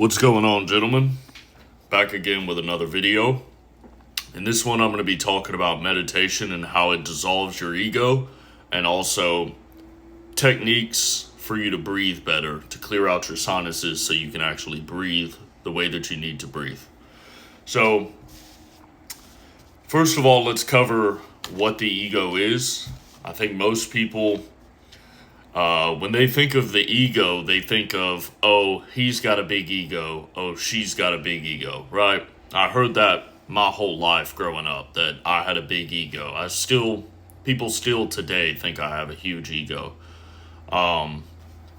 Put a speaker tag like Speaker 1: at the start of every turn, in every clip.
Speaker 1: What's going on, gentlemen? Back again with another video. In this one, I'm going to be talking about meditation and how it dissolves your ego, and also techniques for you to breathe better, to clear out your sinuses so you can actually breathe the way that you need to breathe. So, first of all, let's cover what the ego is. I think most people, when they think of the ego, they think of, oh, he's got a big ego. Oh, she's got a big ego, right? I heard that my whole life growing up, that I had a big ego. People still today think I have a huge ego.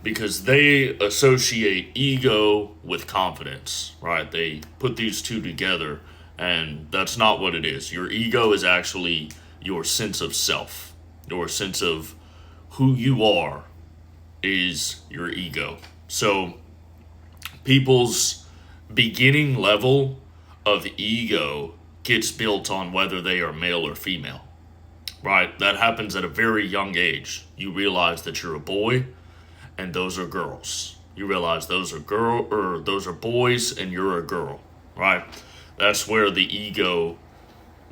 Speaker 1: Because they associate ego with confidence, right? They put these two together, and that's not what it is. Your ego is actually your sense of self, your sense of who you are is your ego. So people's beginning level of ego gets built on whether they are male or female, right? That happens at a very young age. You realize that you're a boy and those are girls. You realize those are boys and you're a girl, right? That's where the ego,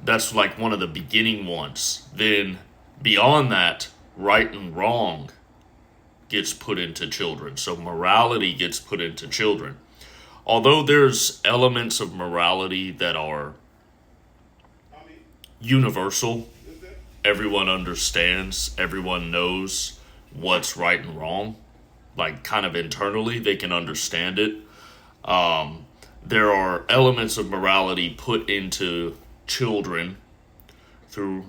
Speaker 1: that's like one of the beginning ones. Then beyond that, right and wrong gets put into children. So morality gets put into children. Although there's elements of morality that are universal, everyone understands, everyone knows what's right and wrong. Like kind of internally, they can understand it. There are elements of morality put into children through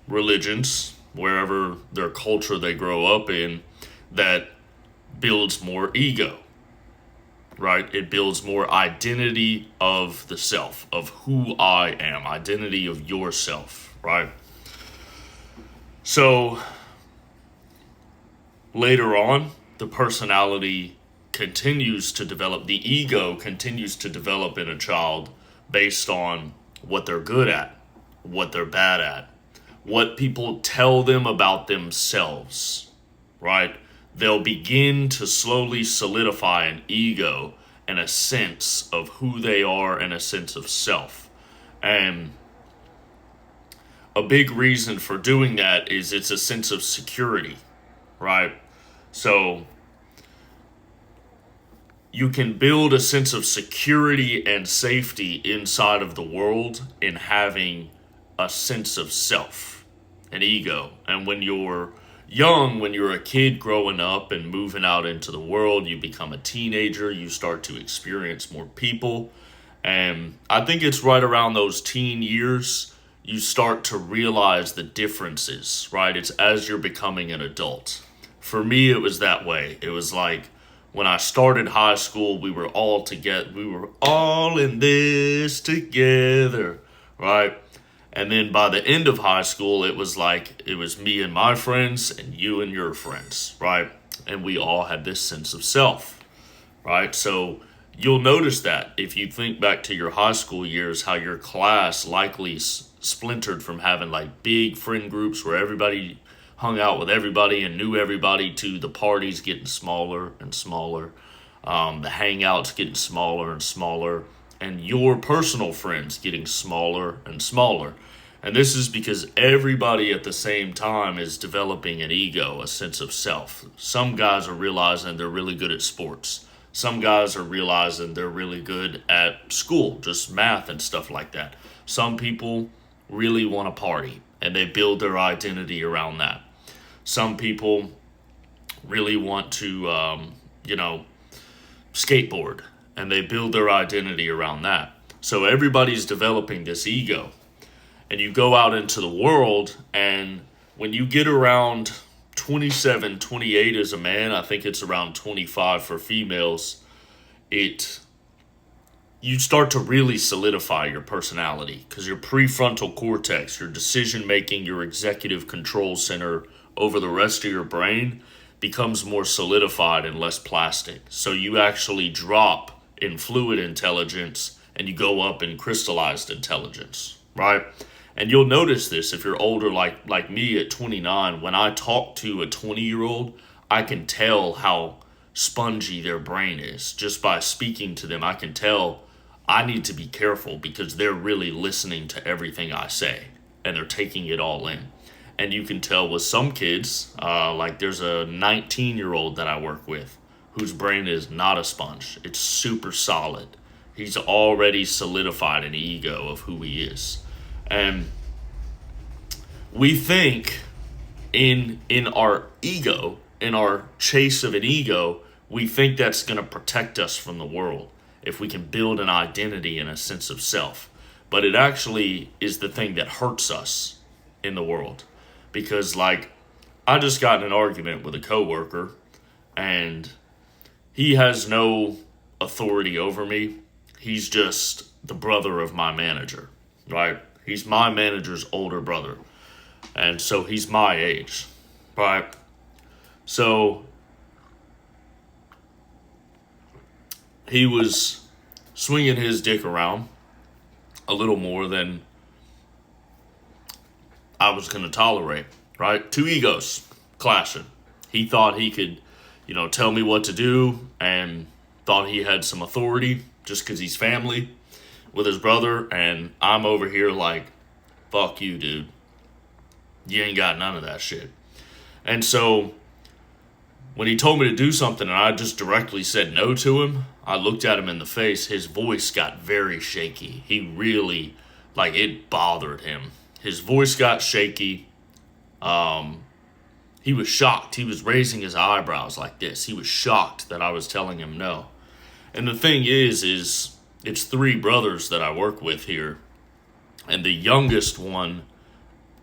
Speaker 1: religions, wherever their culture they grow up in, that builds more ego, right? It builds more identity of the self, of who I am, identity of yourself, right? So later on, the personality continues to develop, the ego continues to develop in a child based on what they're good at, what they're bad at, what people tell them about themselves, right? They'll begin to slowly solidify an ego and a sense of who they are and a sense of self. And a big reason for doing that is it's a sense of security, right? So you can build a sense of security and safety inside of the world in having a sense of self, an ego. And when you're young, when you're a kid growing up and moving out into the world, you become a teenager, you start to experience more people. And I think it's right around those teen years you start to realize the differences, right? It's as you're becoming an adult. For me, it was that way. It was like when I started high school, we were all together. We were all in this together, right? And then by the end of high school, it was like it was me and my friends and you and your friends, right? And we all had this sense of self, right? So you'll notice that if you think back to your high school years, how your class likely splintered from having like big friend groups where everybody hung out with everybody and knew everybody to the parties getting smaller and smaller, the hangouts getting smaller and smaller, and your personal friends getting smaller and smaller. And this is because everybody at the same time is developing an ego, a sense of self. Some guys are realizing they're really good at sports. Some guys are realizing they're really good at school, just math and stuff like that. Some people really want to party and they build their identity around that. Some people really want to, skateboard and they build their identity around that. So everybody's developing this ego. And you go out into the world, and when you get around 27, 28 as a man, I think it's around 25 for females, you start to really solidify your personality because your prefrontal cortex, your decision making, your executive control center over the rest of your brain becomes more solidified and less plastic. So you actually drop in fluid intelligence and you go up in crystallized intelligence, right? And you'll notice this if you're older, like me at 29, when I talk to a 20-year-old, I can tell how spongy their brain is. Just by speaking to them, I can tell I need to be careful because they're really listening to everything I say and they're taking it all in. And you can tell with some kids, like there's a 19-year-old that I work with whose brain is not a sponge. It's super solid. He's already solidified an ego of who he is. And we think in our ego, in our chase of an ego, we think that's going to protect us from the world if we can build an identity and a sense of self. But it actually is the thing that hurts us in the world. Because, like, I just got in an argument with a coworker, and he has no authority over me. He's just the brother of my manager, right? He's my manager's older brother. And so he's my age, right? So he was swinging his dick around a little more than I was going to tolerate, right? Two egos clashing. He thought he could, tell me what to do and thought he had some authority just because he's family with his brother. And I'm over here like, fuck you, dude. You ain't got none of that shit. And so when he told me to do something and I just directly said no to him, I looked at him in the face. His voice got very shaky. He really, it bothered him. His voice got shaky. He was shocked. He was raising his eyebrows like this. He was shocked that I was telling him no. And the thing is it's three brothers that I work with here. And the youngest one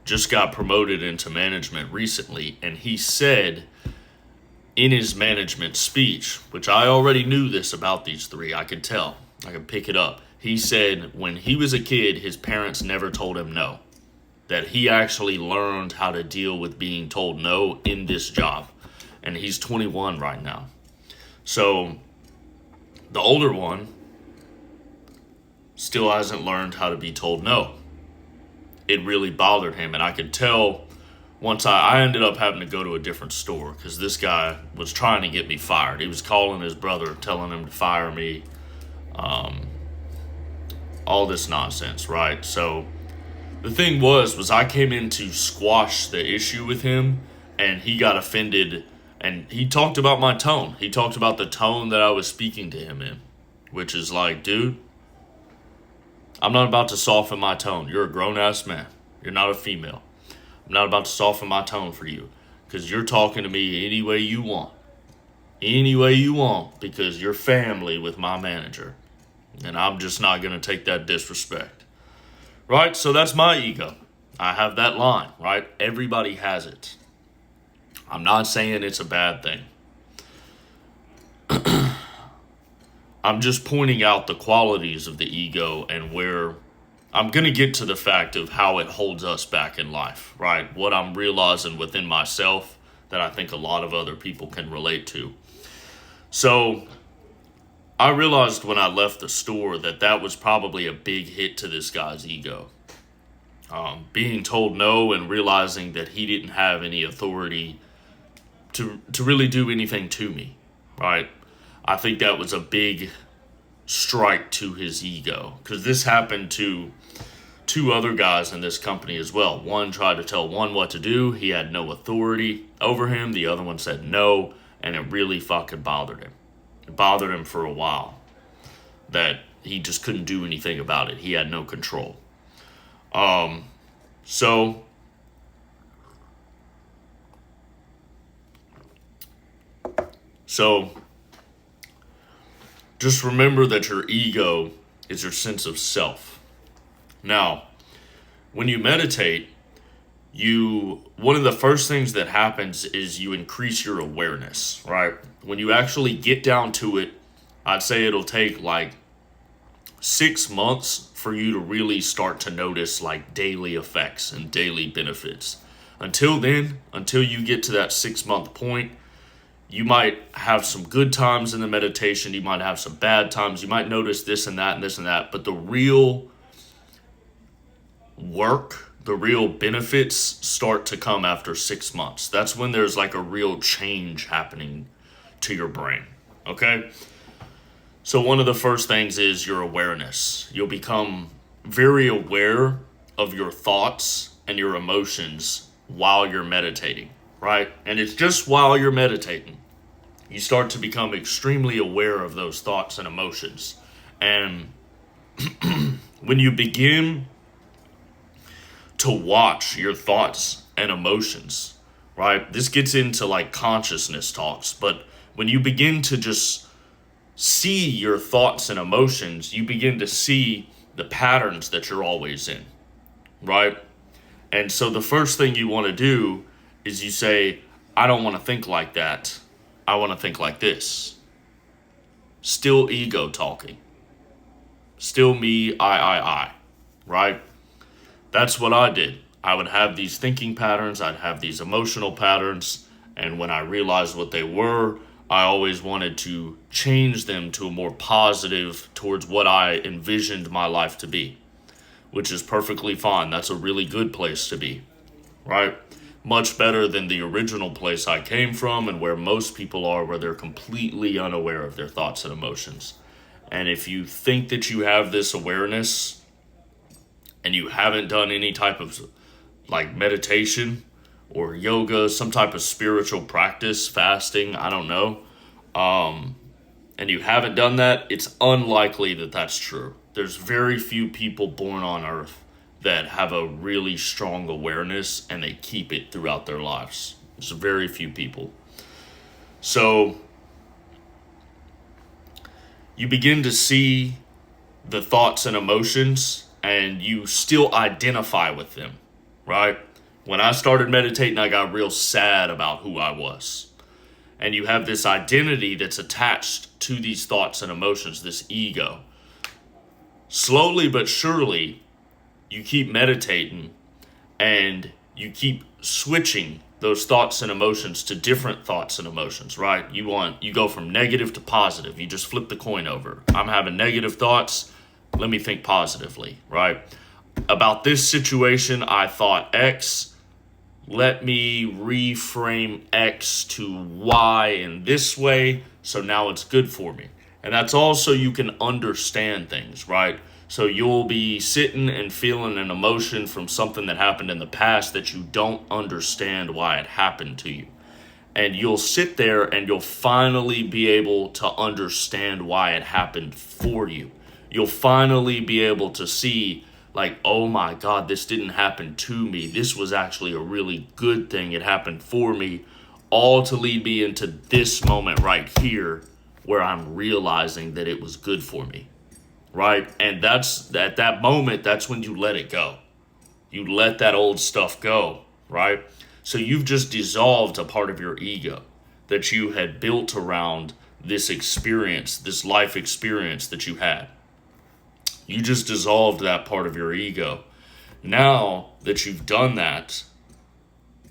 Speaker 1: just got promoted into management recently. And he said in his management speech, which I already knew this about these three, I could tell. I could pick it up. He said when he was a kid, his parents never told him no. That he actually learned how to deal with being told no in this job. And he's 21 right now. So the older one still hasn't learned how to be told no. It really bothered him. And I could tell once I ended up having to go to a different store because this guy was trying to get me fired. He was calling his brother, telling him to fire me. All this nonsense, right? So the thing was I came in to squash the issue with him, and he got offended, and he talked about my tone. He talked about the tone that I was speaking to him in, which is like, dude, I'm not about to soften my tone. You're a grown-ass man. You're not a female. I'm not about to soften my tone for you, because you're talking to me any way you want. Any way you want, because you're family with my manager. And I'm just not going to take that disrespect. Right? So that's my ego. I have that line, right? Everybody has it. I'm not saying it's a bad thing. I'm just pointing out the qualities of the ego and where I'm going to get to the fact of how it holds us back in life, right? What I'm realizing within myself that I think a lot of other people can relate to. So I realized when I left the store that was probably a big hit to this guy's ego. Being told no and realizing that he didn't have any authority to really do anything to me, right? I think that was a big strike to his ego, because this happened to two other guys in this company as well. One tried to tell one what to do. He had no authority over him. The other one said no, and it really fucking bothered him. It bothered him for a while that he just couldn't do anything about it. He had no control. So just remember that your ego is your sense of self. Now, when you meditate, one of the first things that happens is you increase your awareness, right? When you actually get down to it, I'd say it'll take 6 months for you to really start to notice daily effects and daily benefits. Until then, until you get to that 6-month point, you might have some good times in the meditation. You might have some bad times. You might notice this and that and this and that. But the real work, the real benefits start to come after 6 months. That's when there's a real change happening to your brain. Okay? So one of the first things is your awareness. You'll become very aware of your thoughts and your emotions while you're meditating, right? And it's just while you're meditating. You start to become extremely aware of those thoughts and emotions. And when you begin to watch your thoughts and emotions, right? This gets into like consciousness talks, but when you begin to just see your thoughts and emotions, you begin to see the patterns that you're always in, right? And so the first thing you want to do is you say, I don't want to think like that. I want to think like this. Still ego talking. Still me, I, right? That's what I did. I would have these thinking patterns, I'd have these emotional patterns, and when I realized what they were, I always wanted to change them to a more positive towards what I envisioned my life to be, which is perfectly fine. That's a really good place to be, right? Much better than the original place I came from and where most people are, where they're completely unaware of their thoughts and emotions. And if you think that you have this awareness and you haven't done any type of like meditation or yoga, some type of spiritual practice, fasting, I don't know, and you haven't done that, it's unlikely that that's true. There's very few people born on earth that have a really strong awareness and they keep it throughout their lives. There's very few people. So you begin to see the thoughts and emotions and you still identify with them, right? When I started meditating, I got real sad about who I was. And you have this identity that's attached to these thoughts and emotions, this ego. Slowly but surely, you keep meditating and you keep switching those thoughts and emotions to different thoughts and emotions, right? You go from negative to positive. You just flip the coin over. I'm having negative thoughts. Let me think positively, right? About this situation, I thought X. Let me reframe X to Y in this way, so now it's good for me. And that's also you can understand things, right? So you'll be sitting and feeling an emotion from something that happened in the past that you don't understand why it happened to you. And you'll sit there and you'll finally be able to understand why it happened for you. You'll finally be able to see, like, oh my God, this didn't happen to me. This was actually a really good thing. It happened for me, all to lead me into this moment right here where I'm realizing that it was good for me, right? And that's at that moment, that's when you let it go. You let that old stuff go, right? So you've just dissolved a part of your ego that you had built around this experience, this life experience that you had. You just dissolved that part of your ego. Now that you've done that,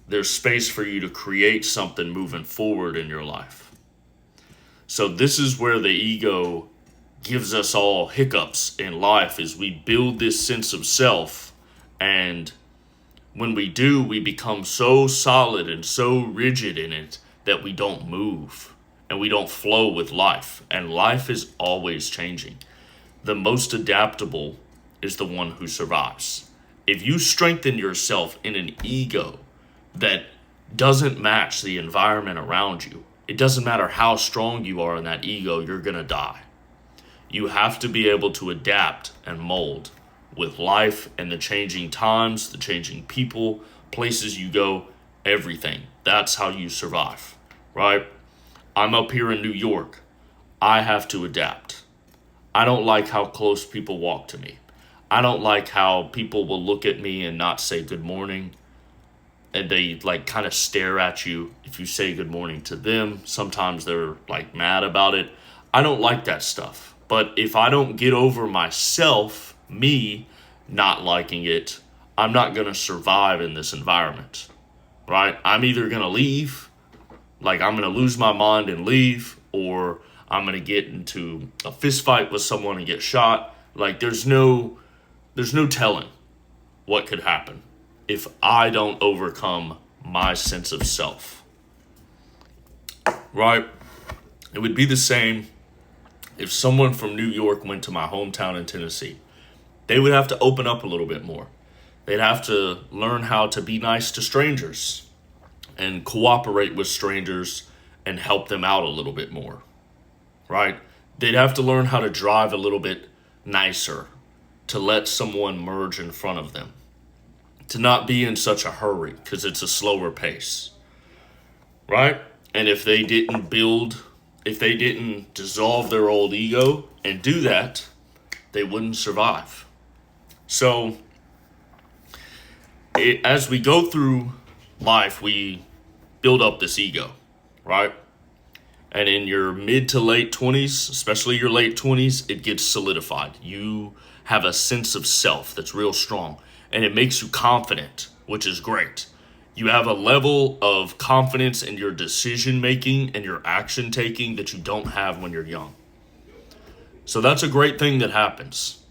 Speaker 1: there's space for you to create something moving forward in your life. So this is where the ego gives us all hiccups in life, is we build this sense of self, and when we do, we become so solid and so rigid in it that we don't move and we don't flow with life. And life is always changing. The most adaptable is the one who survives. If you strengthen yourself in an ego that doesn't match the environment around you, it doesn't matter how strong you are in that ego, you're going to die. You have to be able to adapt and mold with life and the changing times, the changing people, places you go, everything. That's how you survive, right? I'm up here in New York. I have to adapt. I don't like how close people walk to me. I don't like how people will look at me and not say good morning. And they like kind of stare at you if you say good morning to them. Sometimes they're like mad about it. I don't like that stuff. But if I don't get over myself, me not liking it, I'm not going to survive in this environment, right? I'm either going to leave, like I'm going to lose my mind and leave, or I'm going to get into a fist fight with someone and get shot. Like there's no telling what could happen if I don't overcome my sense of self, right? It would be the same if someone from New York went to my hometown in Tennessee. They would have to open up a little bit more. They'd have to learn how to be nice to strangers and cooperate with strangers and help them out a little bit more, right? They'd have to learn how to drive a little bit nicer, to let someone merge in front of them, to not be in such a hurry because it's a slower pace, right? And if they didn't dissolve their old ego and do that, they wouldn't survive. So, as we go through life, we build up this ego, right? And in your mid to late 20s, especially your late 20s, it gets solidified. You have a sense of self that's real strong, and it makes you confident, which is great. You have a level of confidence in your decision making and your action taking that you don't have when you're young. So that's a great thing that happens.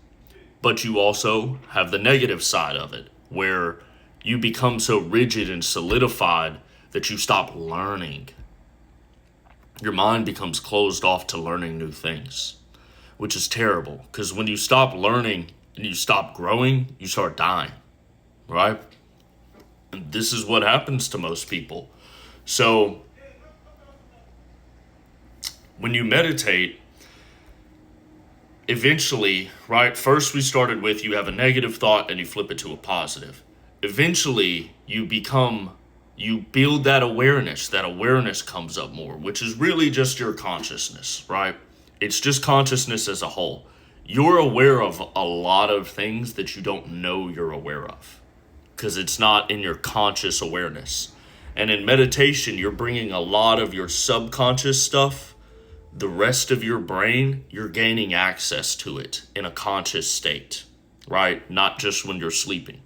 Speaker 1: But you also have the negative side of it, where you become so rigid and solidified that you stop learning. Your mind becomes closed off to learning new things, which is terrible. Because when you stop learning and you stop growing, you start dying, right? And this is what happens to most people. So when you meditate, eventually, right, first we started with you have a negative thought and you flip it to a positive. Eventually, you build that awareness. That awareness comes up more, which is really just your consciousness, right? It's just consciousness as a whole. You're aware of a lot of things that you don't know you're aware of because it's not in your conscious awareness. And in meditation, you're bringing a lot of your subconscious stuff, the rest of your brain, you're gaining access to it in a conscious state, right? Not just when you're sleeping.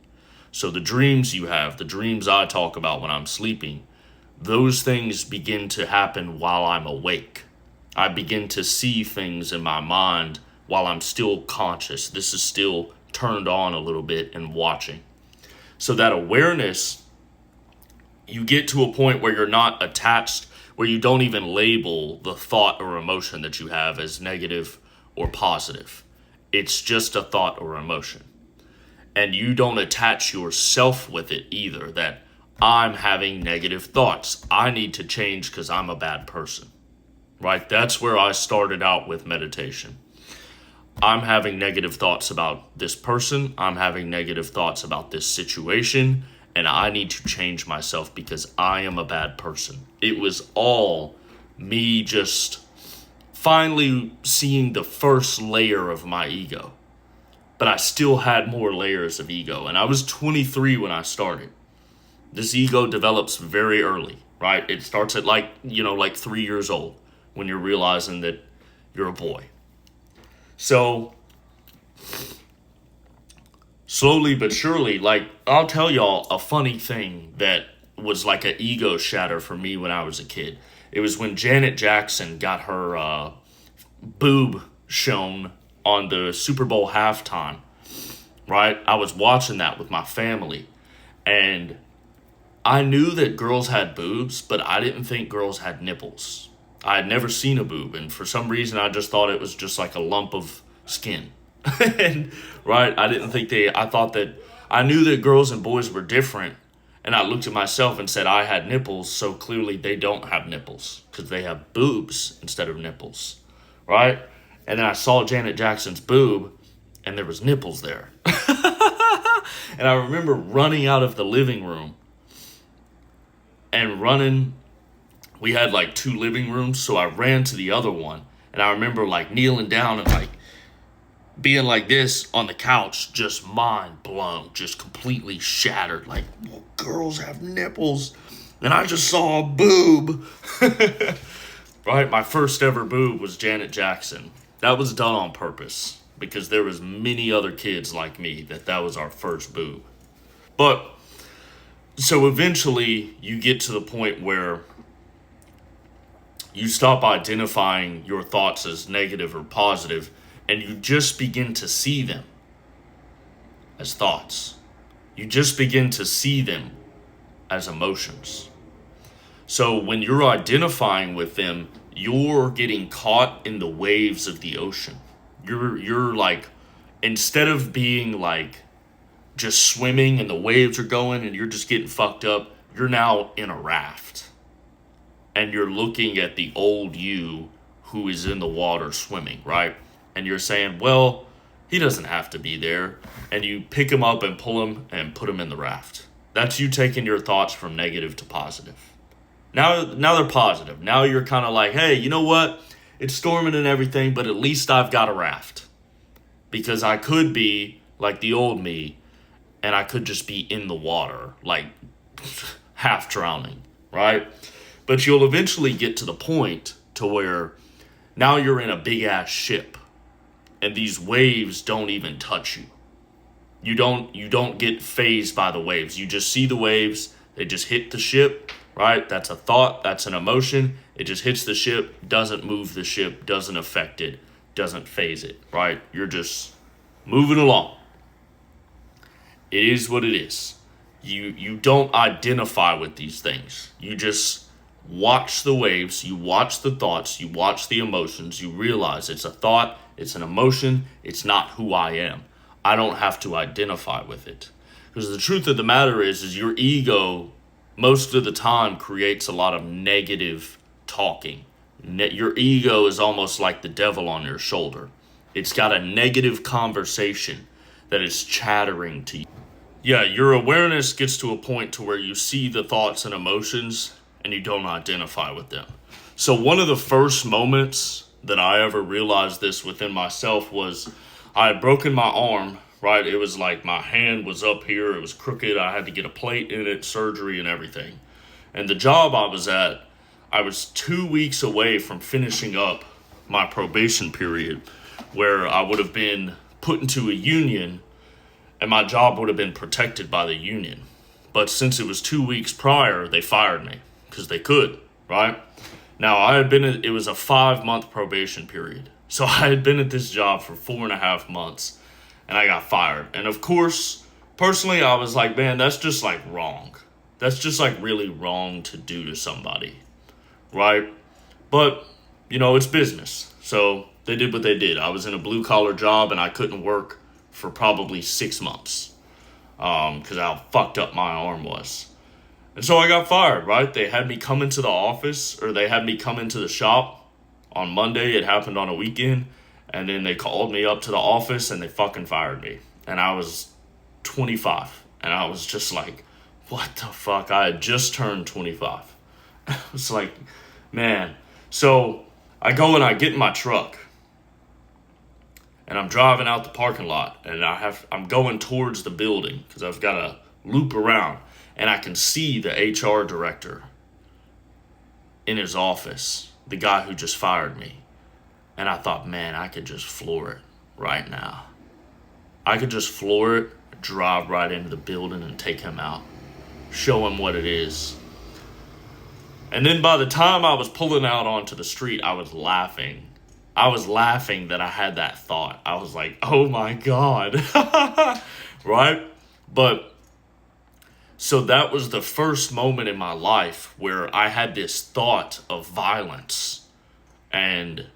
Speaker 1: So the dreams you have, the dreams I talk about when I'm sleeping, those things begin to happen while I'm awake. I begin to see things in my mind while I'm still conscious. This is still turned on a little bit and watching. So that awareness, you get to a point where you're not attached, where you don't even label the thought or emotion that you have as negative or positive. It's just a thought or emotion. And you don't attach yourself with it either, that I'm having negative thoughts. I need to change because I'm a bad person, right? That's where I started out with meditation. I'm having negative thoughts about this person. I'm having negative thoughts about this situation. And I need to change myself because I am a bad person. It was all me just finally seeing the first layer of my ego. But I still had more layers of ego. And I was 23 when I started. This ego develops very early, right? It starts at like 3 years old when you're realizing that you're a boy. So slowly but surely, like, I'll tell y'all a funny thing that was like an ego shatter for me when I was a kid. It was when Janet Jackson got her boob shown on the Super Bowl halftime, right? I was watching that with my family, and I knew that girls had boobs, but I didn't think girls had nipples. I had never seen a boob, and for some reason I just thought it was just like a lump of skin. And, right? I thought that I knew that girls and boys were different, and I looked at myself and said I had nipples, so clearly they don't have nipples because they have boobs instead of nipples, right? And then I saw Janet Jackson's boob, and there was nipples there. And I remember running out of the living room and running. We had like 2 living rooms, so I ran to the other one. And I remember like kneeling down and like being like this on the couch, just mind blown, just completely shattered. Like, well, girls have nipples. And I just saw a boob. Right? My first ever boob was Janet Jackson. That was done on purpose because there was many other kids like me that was our first boob. But so eventually you get to the point where you stop identifying your thoughts as negative or positive, and you just begin to see them as thoughts. You just begin to see them as emotions. So when you're identifying with them, you're getting caught in the waves of the ocean. You're like, instead of being like just swimming and the waves are going and you're just getting fucked up, you're now in a raft. And you're looking at the old you who is in the water swimming, right? And you're saying, well, he doesn't have to be there. And you pick him up and pull him and put him in the raft. That's you taking your thoughts from negative to positive. Now they're positive. Now you're kind of like, hey, you know what? It's storming and everything, but at least I've got a raft. Because I could be like the old me, and I could just be in the water, like half drowning, right? But you'll eventually get to the point to where now you're in a big ass ship, and these waves don't even touch you. You don't get phased by the waves. You just see the waves. They just hit the ship, right? That's a thought. That's an emotion. It just hits the ship, doesn't move the ship, doesn't affect it, doesn't phase it, right? You're just moving along. It is what it is. You don't identify with these things. You just watch the waves, you watch the thoughts, you watch the emotions, you realize it's a thought, it's an emotion, it's not who I am. I don't have to identify with it. Because the truth of the matter is your ego most of the time creates a lot of negative talking. Your ego is almost like the devil on your shoulder. It's got a negative conversation that is chattering to you. Yeah, your awareness gets to a point to where you see the thoughts and emotions and you don't identify with them. So one of the first moments that I ever realized this within myself was I had broken my arm, right? It was like my hand was up here, it was crooked, I had to get a plate in it, surgery and everything. And the job I was at, I was 2 weeks away from finishing up my probation period where I would have been put into a union and my job would have been protected by the union. But since it was 2 weeks prior, they fired me because they could, right? Now, it was a 5-month probation period. So I had been at this job for 4.5 months and I got fired. And of course, personally, I was like, man, that's just like wrong. That's just like really wrong to do to somebody, right? But, it's business. So they did what they did. I was in a blue collar job and I couldn't work for probably 6 months because how fucked up my arm was. And so I got fired, right? They had me come into the office, or they had me come into the shop on Monday. It happened on a weekend. And then they called me up to the office and they fucking fired me. And I was 25. And I was just like, what the fuck? I had just turned 25. It's like, man. So I go and I get in my truck. And I'm driving out the parking lot, and I'm going towards the building because I've got to loop around, and I can see the HR director in his office, the guy who just fired me. And I thought, man, I could just floor it right now. I could just floor it, drive right into the building and take him out, show him what it is. And then by the time I was pulling out onto the street, I was laughing. I was laughing that I had that thought. I was like, oh my God. Right? But so that was the first moment in my life where I had this thought of violence and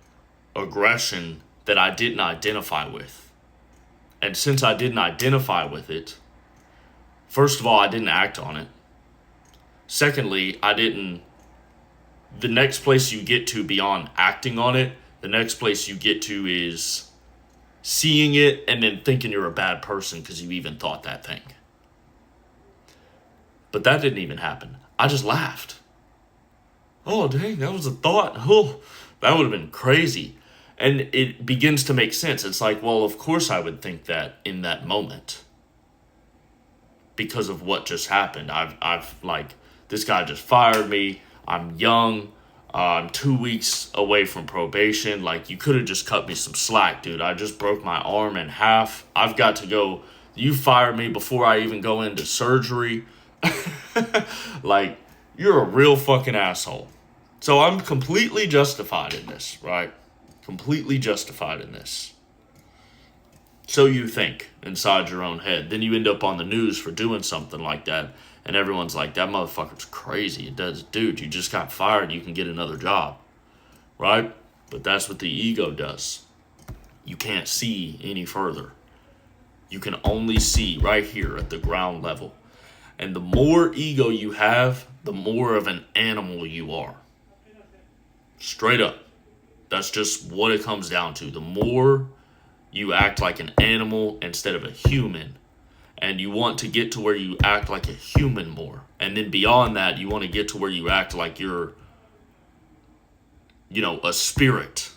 Speaker 1: aggression that I didn't identify with. And since I didn't identify with it, first of all, I didn't act on it. Secondly, the next place you get to beyond acting on it, the next place you get to is seeing it and then thinking you're a bad person because you even thought that thing. But that didn't even happen. I just laughed. Oh, dang, that was a thought. Oh, that would have been crazy. And it begins to make sense. It's like, well, of course I would think that in that moment because of what just happened. I've like, this guy just fired me. I'm young. I'm 2 weeks away from probation. Like, you could have just cut me some slack, dude. I just broke my arm in half. I've got to go. You fired me before I even go into surgery. Like, you're a real fucking asshole. So I'm completely justified in this, right? Completely justified in this. So you think inside your own head. Then you end up on the news for doing something like that. And everyone's like, that motherfucker's crazy. It does, dude, you just got fired. You can get another job. right? But that's what the ego does. You can't see any further. You can only see right here at the ground level. And the more ego you have, the more of an animal you are. Straight up. That's just what it comes down to. The more you act like an animal instead of a human, and you want to get to where you act like a human more. And then beyond that, you want to get to where you act like you're, a spirit,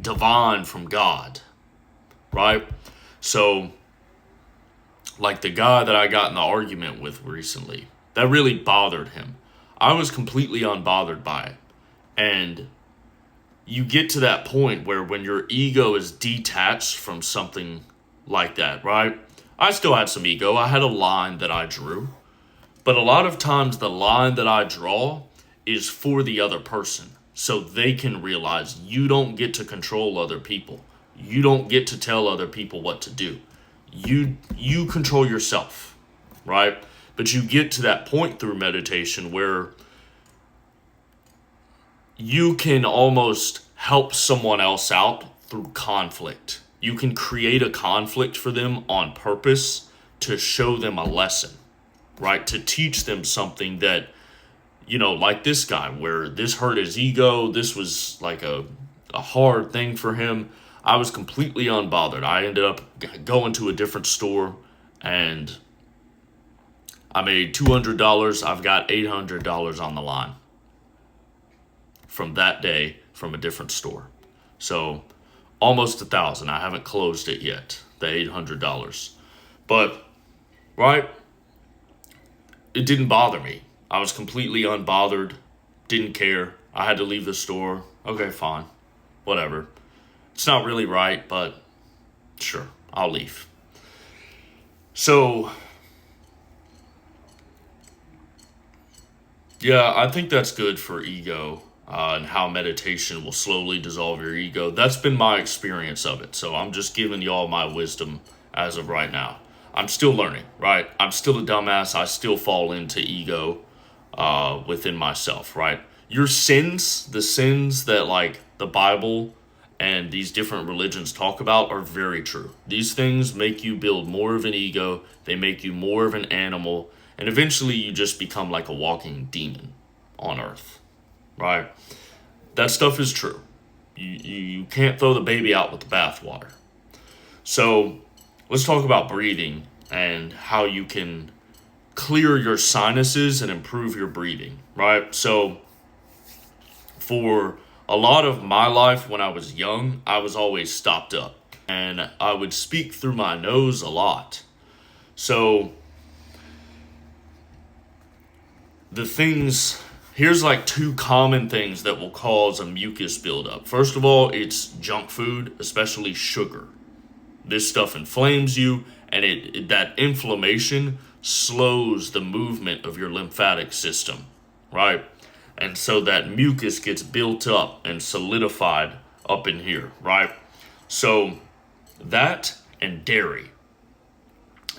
Speaker 1: divine from God, right? So, like the guy that I got in the argument with recently, that really bothered him. I was completely unbothered by it. And you get to that point where when your ego is detached from something like that, right? I still had some ego. I had a line that I drew. But a lot of times the line that I draw is for the other person. So they can realize you don't get to control other people. You don't get to tell other people what to do. You control yourself, right? But you get to that point through meditation where you can almost help someone else out through conflict. You can create a conflict for them on purpose to show them a lesson, right? To teach them something that, like this guy, where this hurt his ego. This was like a hard thing for him. I was completely unbothered. I ended up going to a different store and I made $200. I've got $800 on the line from that day from a different store. So almost $1,000. I haven't closed it yet, the $800. But, right, it didn't bother me. I was completely unbothered, didn't care. I had to leave the store. Okay, fine, whatever. It's not really right, but sure, I'll leave. So, yeah, I think that's good for ego. And how meditation will slowly dissolve your ego. That's been my experience of it. So I'm just giving y'all my wisdom as of right now. I'm still learning, right? I'm still a dumbass. I still fall into ego within myself, right? Your sins, the sins that like the Bible and these different religions talk about are very true. These things make you build more of an ego. They make you more of an animal. And eventually you just become like a walking demon on earth. Right? That stuff is true. You can't throw the baby out with the bathwater. So let's talk about breathing and how you can clear your sinuses and improve your breathing, right? So for a lot of my life when I was young, I was always stopped up and I would speak through my nose a lot. So here's like two common things that will cause a mucus buildup. First of all, it's junk food, especially sugar. This stuff inflames you, and that inflammation slows the movement of your lymphatic system, right? And so that mucus gets built up and solidified up in here, right? So that and dairy.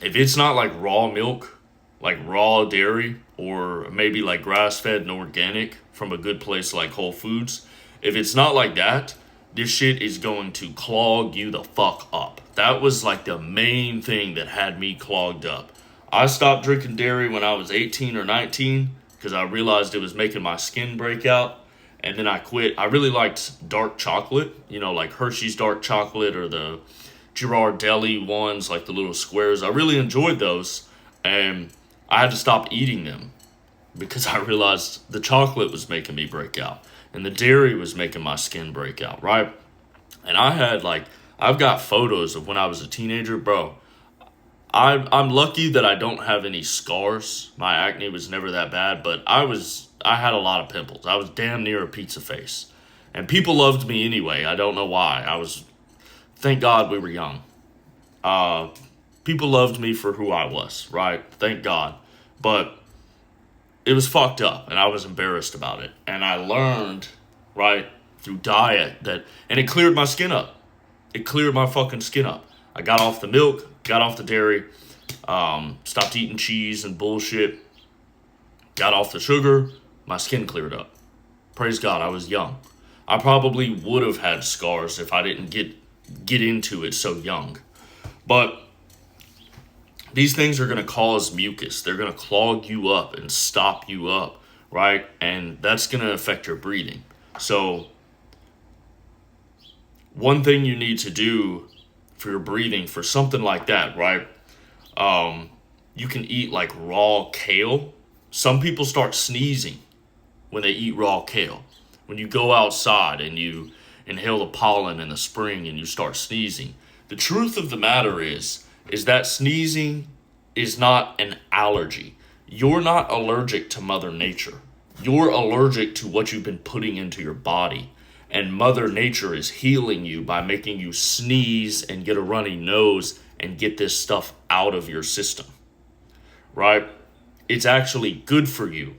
Speaker 1: If it's not like raw milk, like raw dairy, or maybe like grass-fed and organic from a good place like Whole Foods, if it's not like that, this shit is going to clog you the fuck up. That was like the main thing that had me clogged up. I stopped drinking dairy when I was 18 or 19 because I realized it was making my skin break out. And then I quit. I really liked dark chocolate, like Hershey's dark chocolate or the Girardelli ones, like the little squares. I really enjoyed those. And I had to stop eating them because I realized the chocolate was making me break out and the dairy was making my skin break out, right? And I've got photos of when I was a teenager, bro. I'm lucky that I don't have any scars. My acne was never that bad, but I had a lot of pimples. I was damn near a pizza face. And people loved me anyway. I don't know why. Thank God we were young. People loved me for who I was, right? Thank God. But it was fucked up, and I was embarrassed about it. And I learned, right, through diet and it cleared my skin up. It cleared my fucking skin up. I got off the milk, got off the dairy, stopped eating cheese and bullshit, got off the sugar, my skin cleared up. Praise God, I was young. I probably would have had scars if I didn't get into it so young. But these things are going to cause mucus. They're going to clog you up and stop you up, right? And that's going to affect your breathing. So one thing you need to do for your breathing for something like that, right? You can eat like raw kale. Some people start sneezing when they eat raw kale. When you go outside and you inhale the pollen in the spring and you start sneezing, the truth of the matter is that sneezing is not an allergy. You're not allergic to Mother Nature. You're allergic to what you've been putting into your body. And Mother Nature is healing you by making you sneeze and get a runny nose and get this stuff out of your system, right? It's actually good for you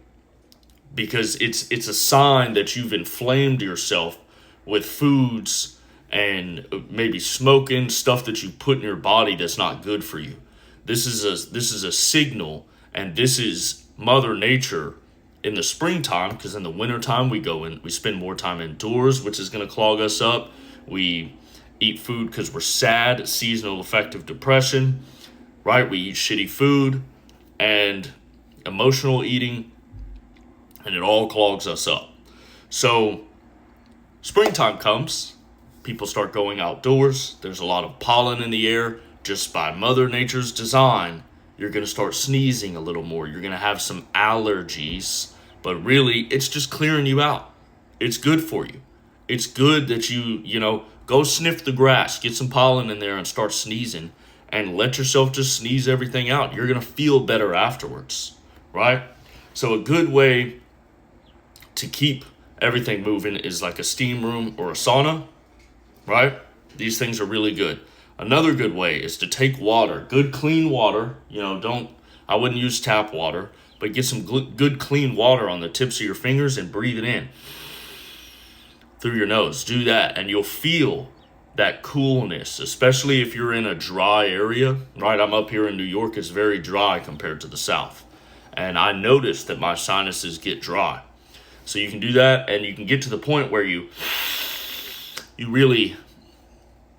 Speaker 1: because it's a sign that you've inflamed yourself with foods and maybe smoking, stuff that you put in your body that's not good for you. This is a signal, and this is Mother Nature in the springtime, because in the wintertime we spend more time indoors, which is going to clog us up. We eat food because we're sad, seasonal affective depression, right? We eat shitty food and emotional eating, and it all clogs us up. So springtime comes, people start going outdoors. There's a lot of pollen in the air. Just by Mother Nature's design, you're going to start sneezing a little more. You're going to have some allergies, but really it's just clearing you out. It's good for you. It's good that you go sniff the grass, get some pollen in there and start sneezing and let yourself just sneeze everything out. You're going to feel better afterwards, right? So a good way to keep everything moving is like a steam room or a sauna, right? These things are really good. Another good way is to take water, good clean water. I wouldn't use tap water, but get some good clean water on the tips of your fingers and breathe it in through your nose. Do that and you'll feel that coolness, especially if you're in a dry area, right? I'm up here in New York. It's very dry compared to the South. And I noticed that my sinuses get dry. So you can do that, and you can get to the point where you really,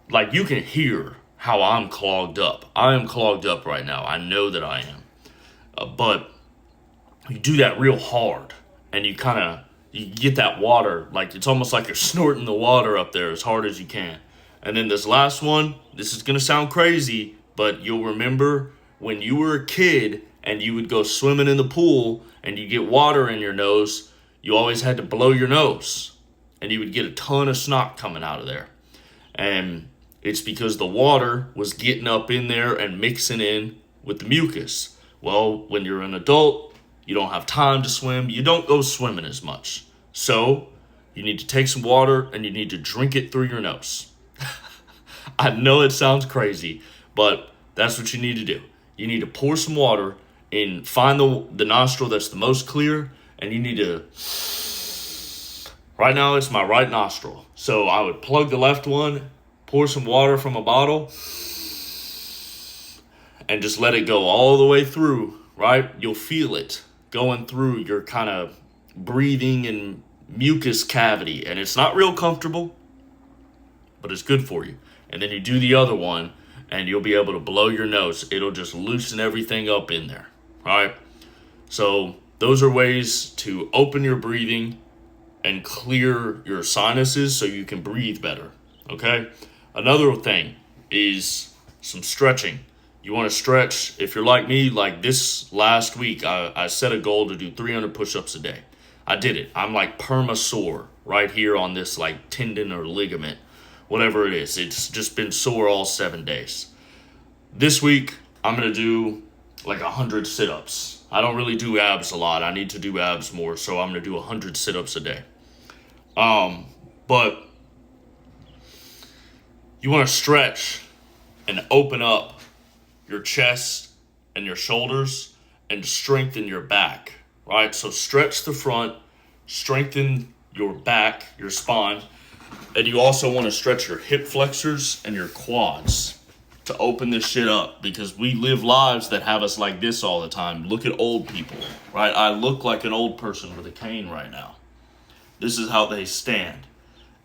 Speaker 1: like, you can hear how I'm clogged up. I am clogged up right now. I know that I am. But you do that real hard, and you get that water, like it's almost like you're snorting the water up there as hard as you can. And then this last one, this is going to sound crazy, but you'll remember when you were a kid and you would go swimming in the pool and you get water in your nose, you always had to blow your nose and you would get a ton of snot coming out of there. And it's because the water was getting up in there and mixing in with the mucus. Well, when you're an adult, you don't have time to swim. You don't go swimming as much. So you need to take some water and you need to drink it through your nose. I know it sounds crazy, but that's what you need to do. You need to pour some water and find the nostril that's the most clear, and you need to, right now it's my right nostril. So I would plug the left one, pour some water from a bottle, and just let it go all the way through, right? You'll feel it going through your kind of breathing and mucus cavity, and it's not real comfortable, but it's good for you. And then you do the other one, and you'll be able to blow your nose. It'll just loosen everything up in there, all right? So those are ways to open your breathing and clear your sinuses so you can breathe better, okay? Another thing is some stretching. You want to stretch. If you're like me, like this last week, I set a goal to do 300 push-ups a day. I did it. I'm like perma sore right here on this like tendon or ligament, whatever it is. It's just been sore all 7 days. This week, I'm going to do like 100 sit-ups. I don't really do abs a lot. I need to do abs more, so I'm going to do 100 sit-ups a day. But you want to stretch and open up your chest and your shoulders and strengthen your back, right? So stretch the front, strengthen your back, your spine, and you also want to stretch your hip flexors and your quads to open this shit up, because we live lives that have us like this all the time. Look at old people, right? I look like an old person with a cane right now. This is how they stand.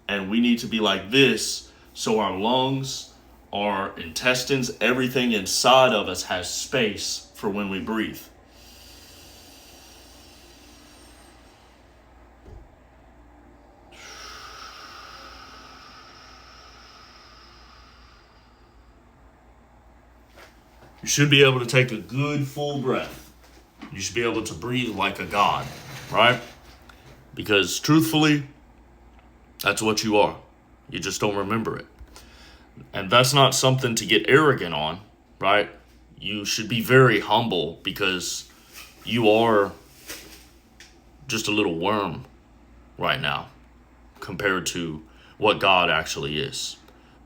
Speaker 1: And we need to be like this so our lungs, our intestines, everything inside of us has space for when we breathe. You should be able to take a good full breath. You should be able to breathe like a god, right? Because truthfully, that's what you are. You just don't remember it. And that's not something to get arrogant on, right? You should be very humble because you are just a little worm right now compared to what God actually is.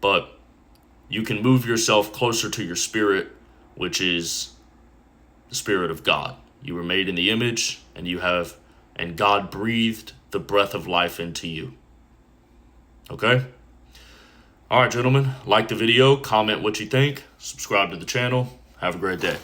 Speaker 1: But you can move yourself closer to your spirit, which is the Spirit of God. You were made in the image, and God breathed the breath of life into you. Okay? All right, gentlemen, like the video, comment what you think, subscribe to the channel. Have a great day.